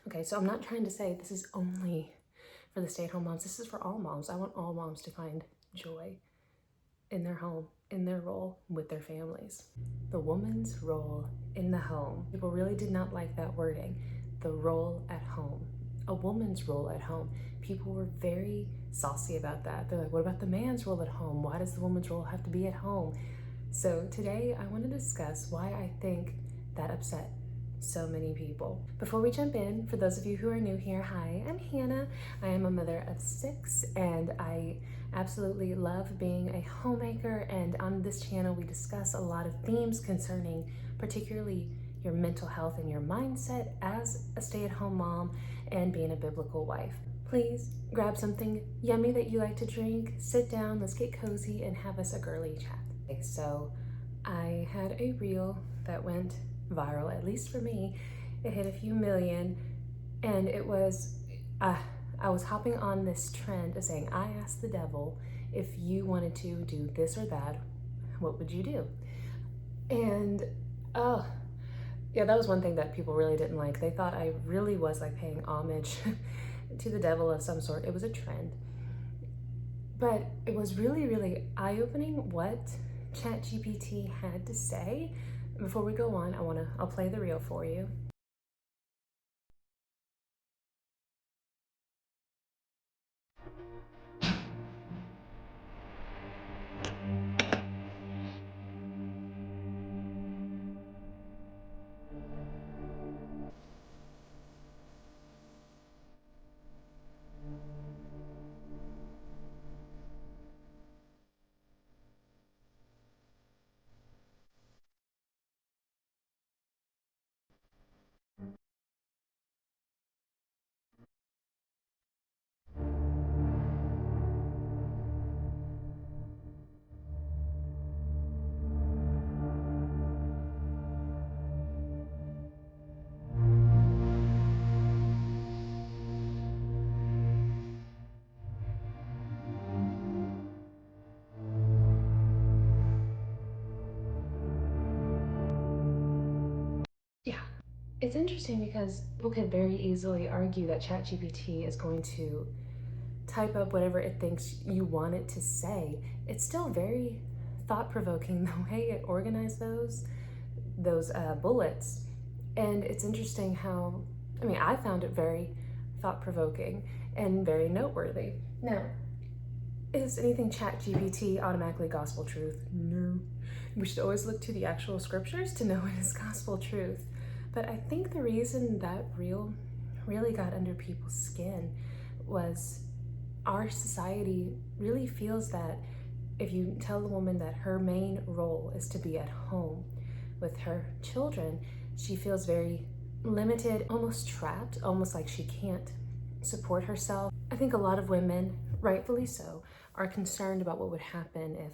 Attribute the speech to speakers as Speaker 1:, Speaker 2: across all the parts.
Speaker 1: Okay, so I'm not trying to say this is only for the stay-at-home moms. This is for all moms. I want all moms to find joy in their home, in their role with their families. The woman's role in the home. People really did not like that wording, the role at home. A woman's role at home. People were very saucy about that. They're like, what about the man's role at home? Why does the woman's role have to be at home? So today I want to discuss why I think that upset so many people. Before we jump in, for those of you who are new here, hi, I'm Hannah. I am a mother of 6 and I absolutely love being a homemaker, and on this channel we discuss a lot of themes concerning particularly your mental health and your mindset as a stay-at-home mom and being a biblical wife. Please grab something yummy that you like to drink, sit down, let's get cozy and have us a girly chat. Okay, so I had a reel that went viral, at least for me. It hit a few million, and it was, I was hopping on this trend of saying, I asked the devil, if you wanted to do this or that, what would you do? And oh, yeah, that was one thing that people really didn't like. They thought I really was like paying homage to the devil of some sort. It was a trend. But it was really, really eye-opening what ChatGPT had to say. Before we go on, I'll play the reel for you. Yeah, it's interesting because people could very easily argue that ChatGPT is going to type up whatever it thinks you want it to say. It's still very thought-provoking the way it organized those bullets. And it's interesting how, I mean, I found it very thought-provoking and very noteworthy. Now, is anything ChatGPT automatically gospel truth? No. We should always look to the actual scriptures to know it is gospel truth. But I think the reason that reel really got under people's skin was our society really feels that if you tell a woman that her main role is to be at home with her children, she feels very limited, almost trapped, almost like she can't support herself. I think a lot of women, rightfully so, are concerned about what would happen if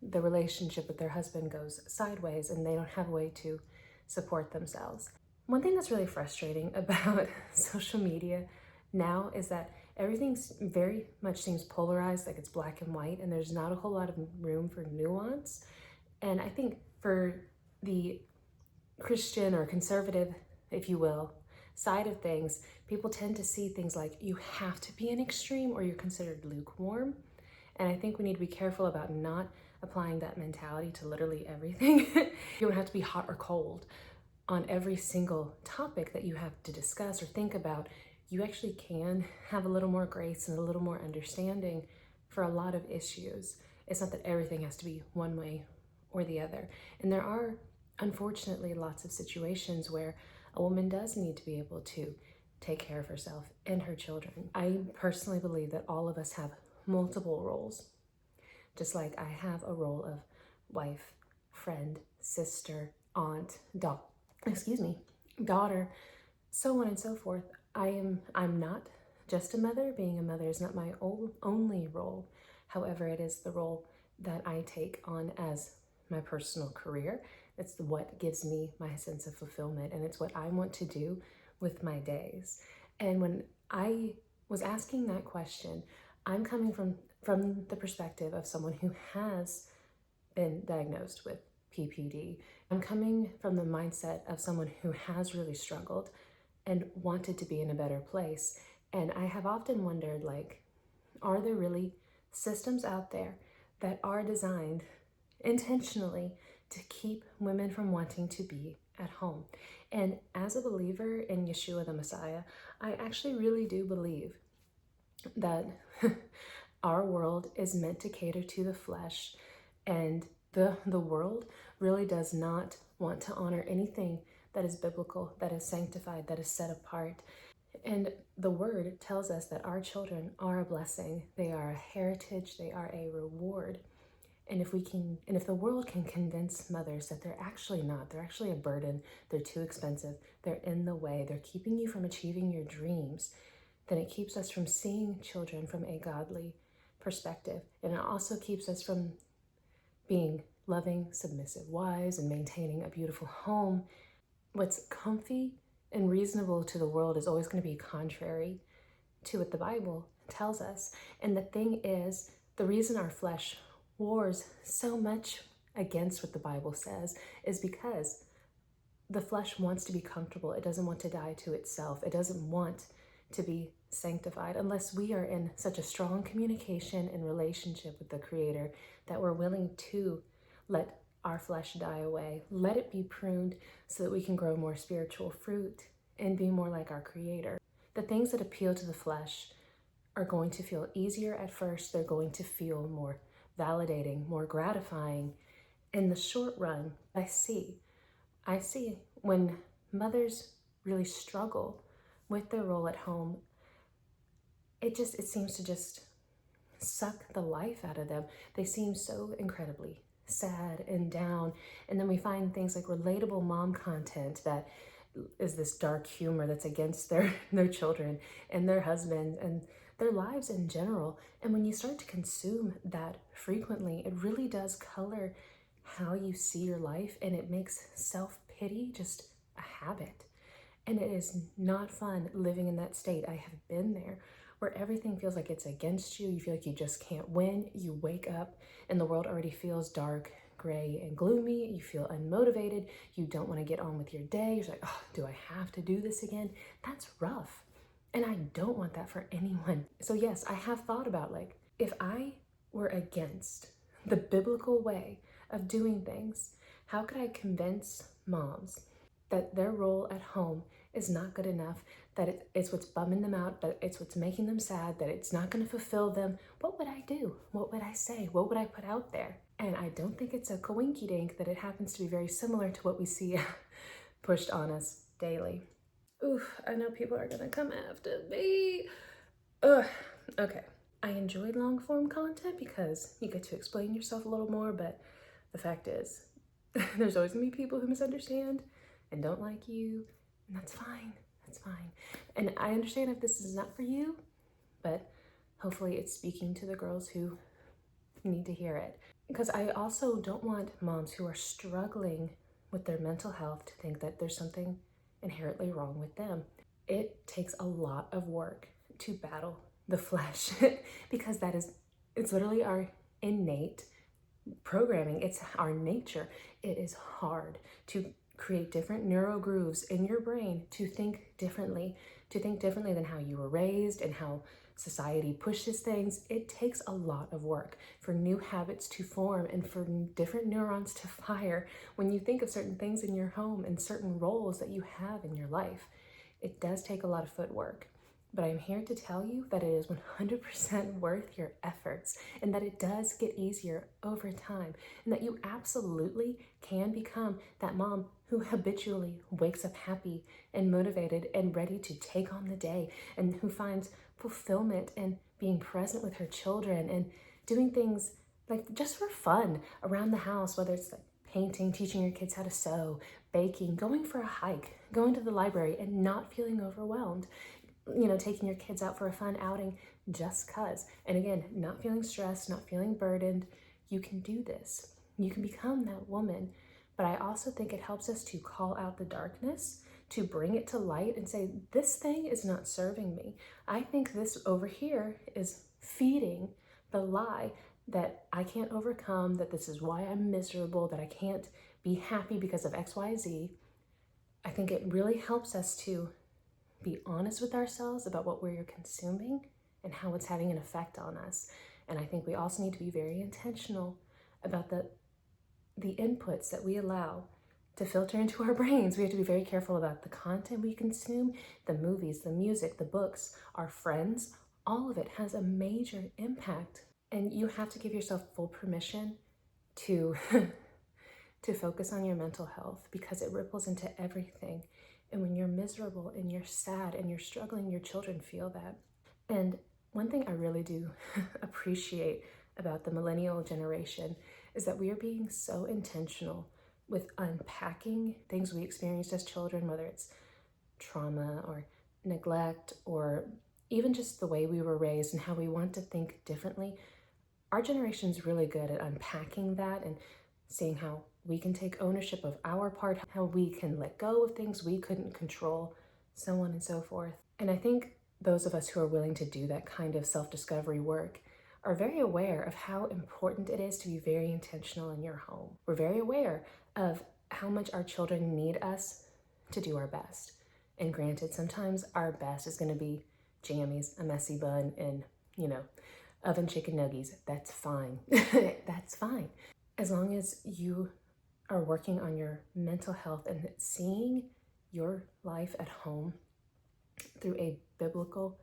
Speaker 1: the relationship with their husband goes sideways and they don't have a way to support themselves. One thing that's really frustrating about social media now is that everything very much seems polarized, like it's black and white, and there's not a whole lot of room for nuance. And I think for the Christian or conservative, if you will, side of things, people tend to see things like you have to be an extreme or you're considered lukewarm. And I think we need to be careful about not applying that mentality to literally everything. You don't have to be hot or cold on every single topic that you have to discuss or think about. You actually can have a little more grace and a little more understanding for a lot of issues. It's not that everything has to be one way or the other. And there are, unfortunately, lots of situations where a woman does need to be able to take care of herself and her children. I personally believe that all of us have multiple roles, just like I have a role of wife, friend, sister, aunt, daughter, so on and so forth. I'm not just a mother. Being a mother is not my only role. However, it is the role that I take on as my personal career. It's what gives me my sense of fulfillment, and it's what I want to do with my days. And when I was asking that question, I'm coming from the perspective of someone who has been diagnosed with PPD. I'm coming from the mindset of someone who has really struggled and wanted to be in a better place. And I have often wondered, like, are there really systems out there that are designed intentionally to keep women from wanting to be at home? And as a believer in Yeshua the Messiah, I actually really do believe that our world is meant to cater to the flesh, and the world really does not want to honor anything that is biblical, that is sanctified, that is set apart. And the word tells us that our children are a blessing. They are a heritage, they are a reward. And if the world can convince mothers that they're actually not, they're actually a burden, they're too expensive, they're in the way, they're keeping you from achieving your dreams, then it keeps us from seeing children from a godly perspective. And it also keeps us from being loving, submissive wives and maintaining a beautiful home. What's comfy and reasonable to the world is always going to be contrary to what the Bible tells us. And the thing is, the reason our flesh wars so much against what the Bible says is because the flesh wants to be comfortable. It doesn't want to die to itself. It doesn't want to be sanctified unless we are in such a strong communication and relationship with the Creator that we're willing to let our flesh die away, let it be pruned so that we can grow more spiritual fruit and be more like our Creator. The things that appeal to the flesh are going to feel easier at first. They're going to feel more validating, more gratifying. In the short run, I see when mothers really struggle with their role at home, it seems to just suck the life out of them. They seem so incredibly sad and down. And then we find things like relatable mom content that is this dark humor that's against their children and their husbands and their lives in general. And when you start to consume that frequently, it really does color how you see your life, and it makes self-pity just a habit. And it is not fun living in that state. I have been there, where everything feels like it's against you. You feel like you just can't win. You wake up and the world already feels dark, gray, and gloomy. You feel unmotivated. You don't want to get on with your day. You're like, oh, do I have to do this again? That's rough. And I don't want that for anyone. So yes, I have thought about, like, if I were against the biblical way of doing things, how could I convince moms that their role at home is not good enough, that it's what's bumming them out, that it's what's making them sad, that it's not going to fulfill them? What would I do? What would I say? What would I put out there? And I don't think it's a coinky-dink that it happens to be very similar to what we see pushed on us daily. Oof, I know people are going to come after me. Ugh, okay. I enjoyed long form content because you get to explain yourself a little more, but the fact is, there's always gonna be people who misunderstand and don't like you, and that's fine. That's fine. And I understand if this is not for you, but hopefully it's speaking to the girls who need to hear it. Because I also don't want moms who are struggling with their mental health to think that there's something inherently wrong with them. It takes a lot of work to battle the flesh because it's literally our innate programming. It's our nature. It is hard to create different neural grooves in your brain to think differently than how you were raised and how society pushes things. It takes a lot of work for new habits to form and for different neurons to fire when you think of certain things in your home and certain roles that you have in your life. It does take a lot of footwork. But I'm here to tell you that it is 100% worth your efforts, and that it does get easier over time, and that you absolutely can become that mom who habitually wakes up happy and motivated and ready to take on the day, and who finds fulfillment in being present with her children and doing things like just for fun around the house, whether it's like painting, teaching your kids how to sew, baking, going for a hike, going to the library, and not feeling overwhelmed. Taking your kids out for a fun outing just cuz. And again, not feeling stressed, not feeling burdened. You can do this. You can become that woman. But I also think it helps us to call out the darkness, to bring it to light and say, this thing is not serving me. I think this over here is feeding the lie that I can't overcome, that this is why I'm miserable, that I can't be happy because of X, Y, Z. I think it really helps us to be honest with ourselves about what we're consuming and how it's having an effect on us. And I think we also need to be very intentional about the inputs that we allow to filter into our brains. We have to be very careful about the content we consume, the movies, the music, the books, our friends. All of it has a major impact. And you have to give yourself full permission to to focus on your mental health, because it ripples into everything. And when you're miserable and you're sad and you're struggling, your children feel that. And one thing I really do appreciate about the millennial generation is that we are being so intentional with unpacking things we experienced as children, whether it's trauma or neglect or even just the way we were raised and how we want to think differently. Our generation's really good at unpacking that and seeing how we can take ownership of our part, how we can let go of things we couldn't control, so on and so forth. And I think those of us who are willing to do that kind of self-discovery work are very aware of how important it is to be very intentional in your home. We're very aware of how much our children need us to do our best. And granted, sometimes our best is going to be jammies, a messy bun, and, oven chicken nuggies. That's fine. That's fine. As long as you are working on your mental health and seeing your life at home through a biblical,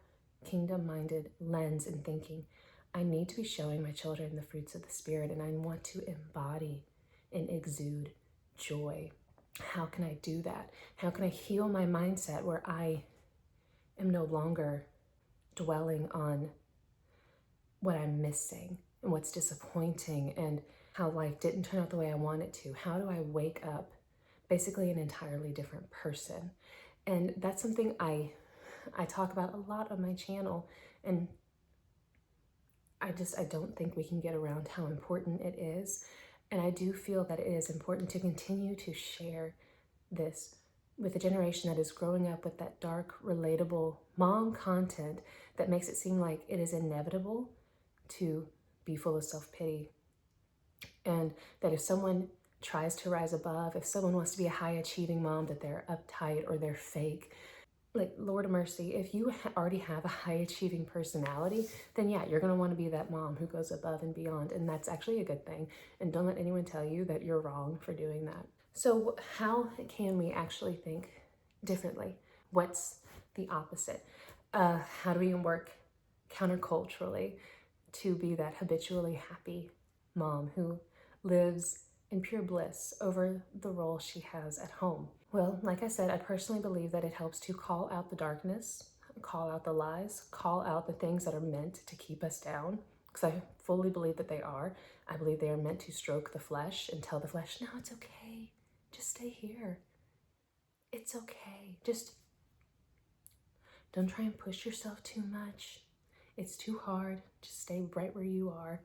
Speaker 1: kingdom-minded lens and thinking, I need to be showing my children the fruits of the Spirit, and I want to embody and exude joy. How can I do that? How can I heal my mindset where I am no longer dwelling on what I'm missing and what's disappointing and how life didn't turn out the way I want it to? How do I wake up basically an entirely different person? And that's something I talk about a lot on my channel, and I don't think we can get around how important it is. And I do feel that it is important to continue to share this with a generation that is growing up with that dark, relatable mom content that makes it seem like it is inevitable to be full of self-pity. And that if someone tries to rise above, if someone wants to be a high-achieving mom, that they're uptight or they're fake. Like, Lord of mercy, if you already have a high-achieving personality, then yeah, you're going to want to be that mom who goes above and beyond. And that's actually a good thing. And don't let anyone tell you that you're wrong for doing that. So how can we actually think differently? What's the opposite? How do we work counterculturally to be that habitually happy mom who lives in pure bliss over the role she has at home? Well, like I said, I personally believe that it helps to call out the darkness, call out the lies, call out the things that are meant to keep us down, because I fully believe that they are. I believe they are meant to stroke the flesh and tell the flesh, no, it's okay. Just stay here. It's okay. Just don't try and push yourself too much. It's too hard. Just stay right where you are.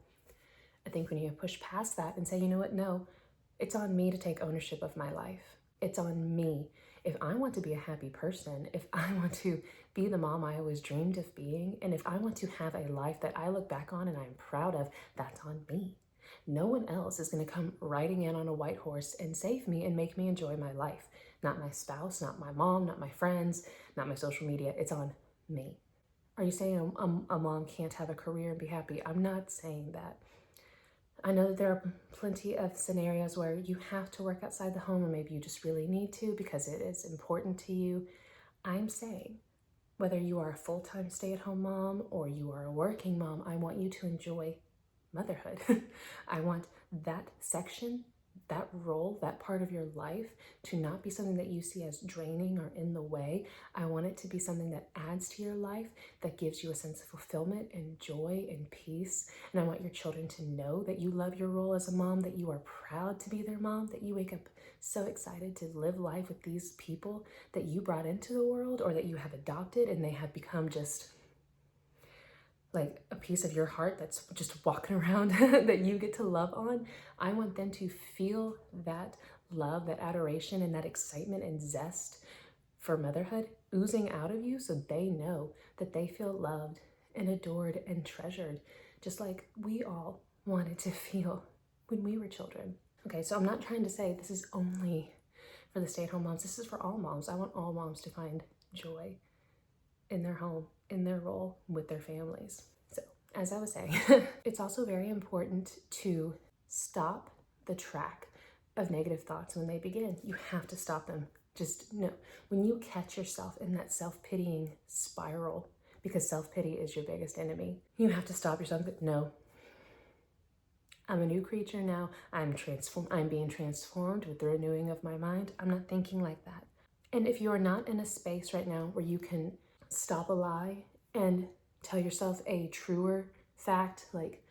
Speaker 1: I think we need to push past that and say, you know what? No, it's on me to take ownership of my life. It's on me. If I want to be a happy person, if I want to be the mom I always dreamed of being, and if I want to have a life that I look back on and I'm proud of, that's on me. No one else is going to come riding in on a white horse and save me and make me enjoy my life. Not my spouse, not my mom, not my friends, not my social media. It's on me. Are you saying a mom can't have a career and be happy? I'm not saying that. I know that there are plenty of scenarios where you have to work outside the home, or maybe you just really need to because it is important to you. I'm saying, whether you are a full-time stay-at-home mom or you are a working mom, I want you to enjoy motherhood. I want that section, that role, that part of your life to not be something that you see as draining or in the way. I want it to be something that adds to your life, that gives you a sense of fulfillment and joy and peace. And I want your children to know that you love your role as a mom, that you are proud to be their mom, that you wake up so excited to live life with these people that you brought into the world or that you have adopted, and they have become just like a piece of your heart that's just walking around that you get to love on. I want them to feel that love, that adoration, and that excitement and zest for motherhood oozing out of you, so they know that they feel loved and adored and treasured, just like we all wanted to feel when we were children. Okay, so I'm not trying to say this is only for the stay-at-home moms. This is for all moms. I want all moms to find joy in their home, in their role with their families. So, as I was saying, it's also very important to stop the track of negative thoughts when they begin. You have to stop them. Just no. When you catch yourself in that self-pitying spiral, because self-pity is your biggest enemy, you have to stop yourself. No, I'm a new creature now. I'm being transformed with the renewing of my mind. I'm not thinking like that. And if you are not in a space right now where you can stop a lie and tell yourself a truer fact, like,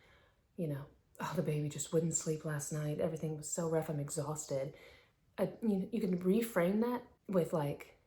Speaker 1: oh, the baby just wouldn't sleep last night. Everything was so rough. I'm exhausted. You can reframe that with like,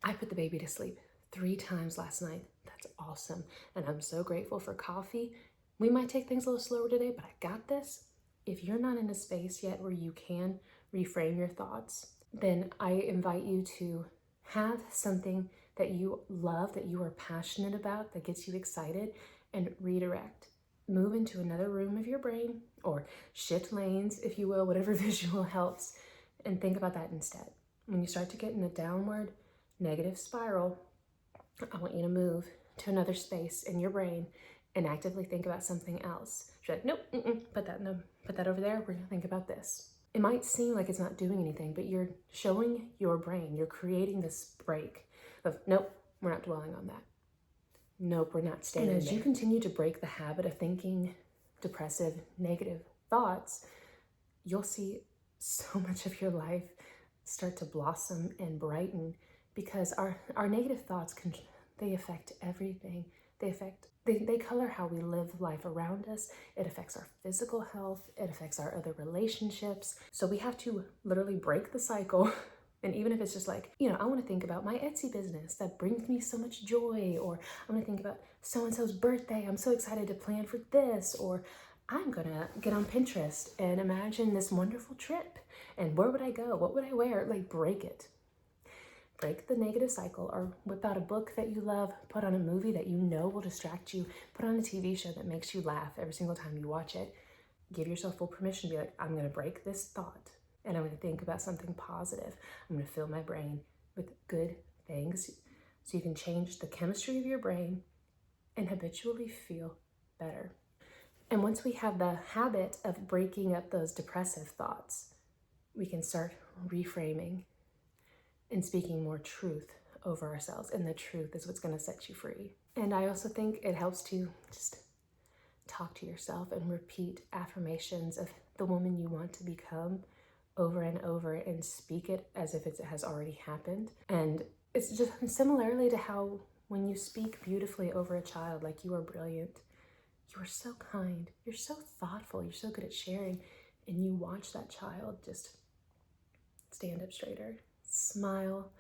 Speaker 1: I put the baby to sleep 3 times last night. That's awesome. And I'm so grateful for coffee. We might take things a little slower today, but I got this. If you're not in a space yet where you can reframe your thoughts, then I invite you to have something that you love, that you are passionate about, that gets you excited, and redirect. Move into another room of your brain, or shift lanes, if you will, whatever visual helps, and think about that instead. When you start to get in a downward negative spiral, I want you to move to another space in your brain and actively think about something else. You're like, nope, put that over there. We're gonna think about this. It might seem like it's not doing anything, but you're showing your brain, you're creating this break of, nope, we're not dwelling on that. Nope, we're not staying there. And as you continue to break the habit of thinking depressive, negative thoughts, you'll see so much of your life start to blossom and brighten, because our negative thoughts they affect everything. They color how we live life around us. It affects our physical health. It affects our other relationships. So we have to literally break the cycle. And even if it's just like, I want to think about my Etsy business that brings me so much joy, or I'm going to think about so-and-so's birthday. I'm so excited to plan for this, or I'm going to get on Pinterest and imagine this wonderful trip. And where would I go? What would I wear? Like, break it. Break the negative cycle, or whip out a book that you love, put on a movie that you know will distract you, put on a TV show that makes you laugh every single time you watch it. Give yourself full permission to be like, I'm going to break this thought and I'm going to think about something positive. I'm going to fill my brain with good things so you can change the chemistry of your brain and habitually feel better. And once we have the habit of breaking up those depressive thoughts, we can start reframing and speaking more truth over ourselves. And the truth is what's going to set you free. And I also think it helps to just talk to yourself and repeat affirmations of the woman you want to become over and over, and speak it as if it has already happened. And it's just similarly to how when you speak beautifully over a child, like, you are brilliant, you are so kind, you're so thoughtful, you're so good at sharing, and you watch that child just stand up straighter, smile,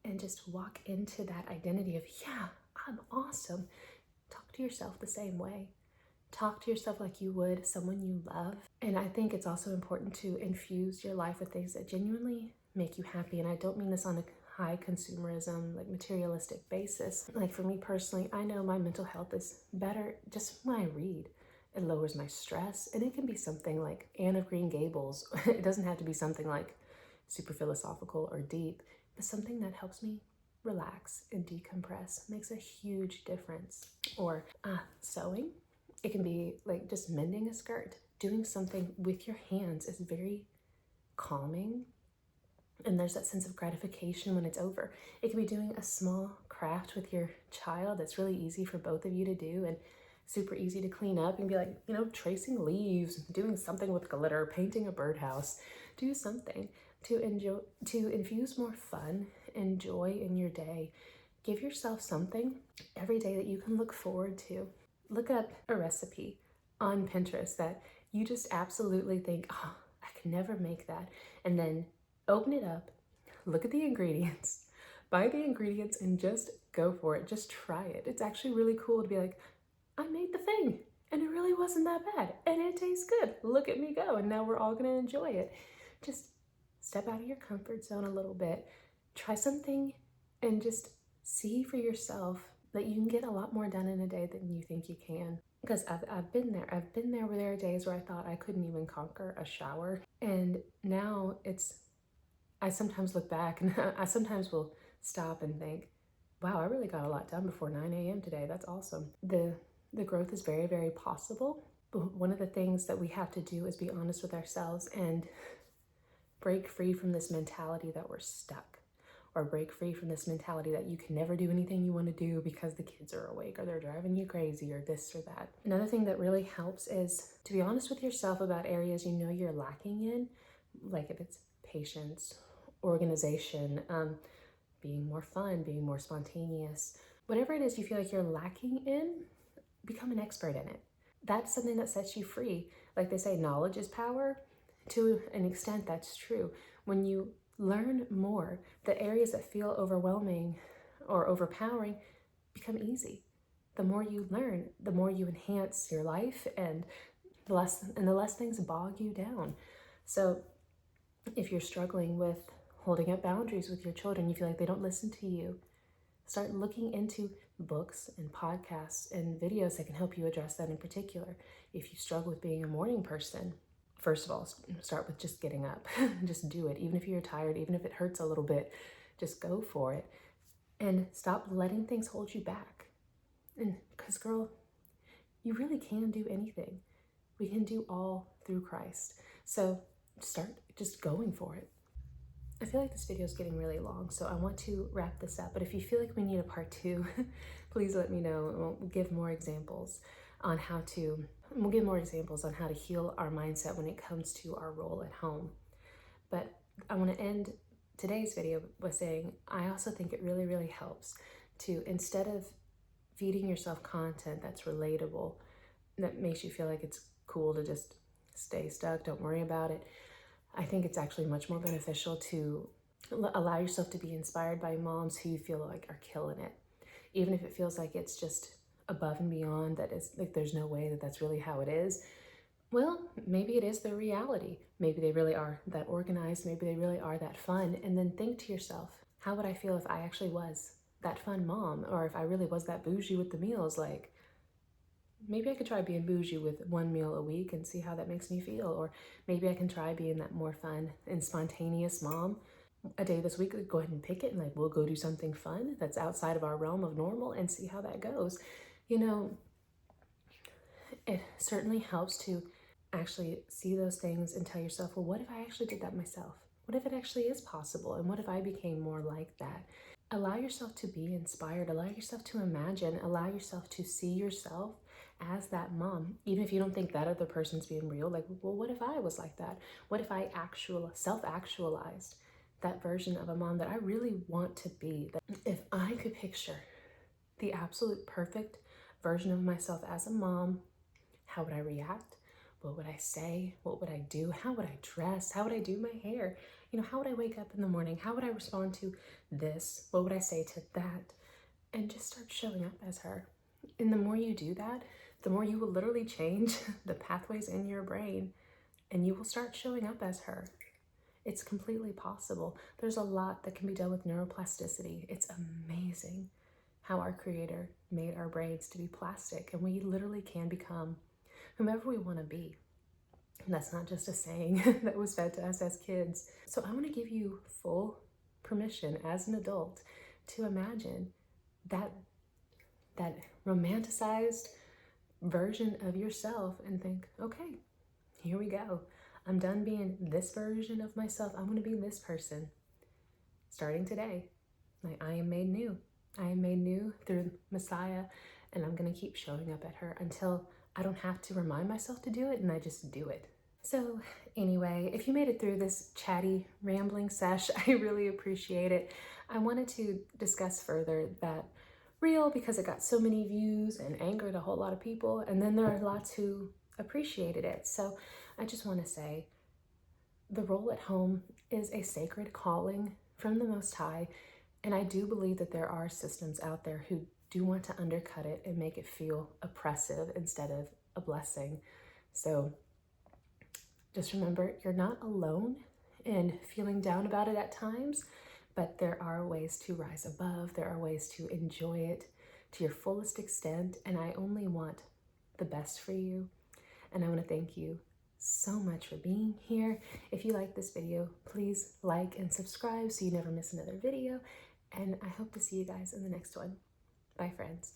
Speaker 1: and just walk into that identity of, yeah, I'm awesome. Talk to yourself the same way. Talk to yourself like you would someone you love. And I think it's also important to infuse your life with things that genuinely make you happy. And I don't mean this on a high consumerism, like materialistic basis. Like, for me personally, I know my mental health is better just when I read. It lowers my stress, and it can be something like Anne of Green Gables. It doesn't have to be something like super philosophical or deep, but something that helps me relax and decompress makes a huge difference. Or sewing. It can be like just mending a skirt. Doing something with your hands is very calming, and there's that sense of gratification when it's over. It can be doing a small craft with your child that's really easy for both of you to do and super easy to clean up, and be like, tracing leaves, doing something with glitter, painting a birdhouse. Do something to infuse more fun and joy in your day. Give yourself something every day that you can look forward to. Look up a recipe on Pinterest that you just absolutely think, oh, I could never make that. And then open it up, look at the ingredients, buy the ingredients, and just go for it. Just try it. It's actually really cool to be like, I made the thing and it really wasn't that bad and it tastes good. Look at me go. And now we're all going to enjoy it. Just step out of your comfort zone a little bit. Try something and just see for yourself that you can get a lot more done in a day than you think you can. Because I've been there. I've been there where there are days where I thought I couldn't even conquer a shower. And now I sometimes look back and I sometimes will stop and think, wow, I really got a lot done before 9 a.m. today. That's awesome. The growth is very, very possible. But one of the things that we have to do is be honest with ourselves and break free from this mentality that we're stuck, or break free from this mentality that you can never do anything you want to do because the kids are awake or they're driving you crazy or this or that. Another thing that really helps is to be honest with yourself about areas you know you're lacking in, like if it's patience, organization, being more fun, being more spontaneous, whatever it is you feel like you're lacking in, become an expert in it. That's something that sets you free. Like they say, knowledge is power. To an extent, that's true. When you learn more, the areas that feel overwhelming or overpowering become easy. The more you learn, the more you enhance your life, and the less things bog you down. So if you're struggling with holding up boundaries with your children, you feel like they don't listen to you, start looking into books and podcasts and videos that can help you address that in particular. If you struggle with being a morning person, first of all, start with just getting up. Just do it. Even if you're tired, even if it hurts a little bit, just go for it. And stop letting things hold you back. And because, girl, you really can do anything. We can do all through Christ. So start just going for it. I feel like this video is getting really long, so I want to wrap this up. But if you feel like we need a part 2, please let me know, and we'll give more examples on how to heal our mindset when it comes to our role at home. But I want to end today's video by saying I also think it really, really helps to, instead of feeding yourself content that's relatable, that makes you feel like it's cool to just stay stuck, don't worry about it, I think it's actually much more beneficial to allow yourself to be inspired by moms who you feel like are killing it. Even if it feels like it's just above and beyond, that is like there's no way that that's really how it is. Well, maybe it is their reality. Maybe they really are that organized. Maybe they really are that fun. And then think to yourself, how would I feel if I actually was that fun mom? Or if I really was that bougie with the meals? Like, maybe I could try being bougie with one meal a week and see how that makes me feel. Or maybe I can try being that more fun and spontaneous mom a day this week. Go ahead and pick it, and like we'll go do something fun that's outside of our realm of normal and see how that goes. You know, it certainly helps to actually see those things and tell yourself, well, what if I actually did that myself? What if it actually is possible? And what if I became more like that? Allow yourself to be inspired. Allow yourself to imagine. Allow yourself to see yourself as that mom, even if you don't think that other person's being real. Like, well, what if I was like that? What if I self-actualized that version of a mom that I really want to be? That if I could picture the absolute perfect version of myself as a mom, how would I react? What would I say? What would I do? How would I dress? How would I do my hair? You know, how would I wake up in the morning? How would I respond to this? What would I say to that? And just start showing up as her. And the more you do that, the more you will literally change the pathways in your brain, and you will start showing up as her. It's completely possible. There's a lot that can be done with neuroplasticity. It's amazing how our Creator made our brains to be plastic, and we literally can become whomever we want to be. And that's not just a saying that was fed to us as kids. So I want to give you full permission as an adult to imagine that romanticized version of yourself and think, okay, here we go. I'm done being this version of myself. I want to be this person starting today. Like, I am made new. I am made new through Messiah, and I'm going to keep showing up at her until I don't have to remind myself to do it, and I just do it. So anyway, if you made it through this chatty, rambling sesh, I really appreciate it. I wanted to discuss further that reel because it got so many views and angered a whole lot of people, and then there are lots who appreciated it. So I just want to say the role at home is a sacred calling from the Most High, and I do believe that there are systems out there who do want to undercut it and make it feel oppressive instead of a blessing. So just remember, you're not alone in feeling down about it at times, but there are ways to rise above. There are ways to enjoy it to your fullest extent, and I only want the best for you. And I want to thank you so much for being here. If you like this video, please like and subscribe so you never miss another video. And I hope to see you guys in the next one. Bye, friends.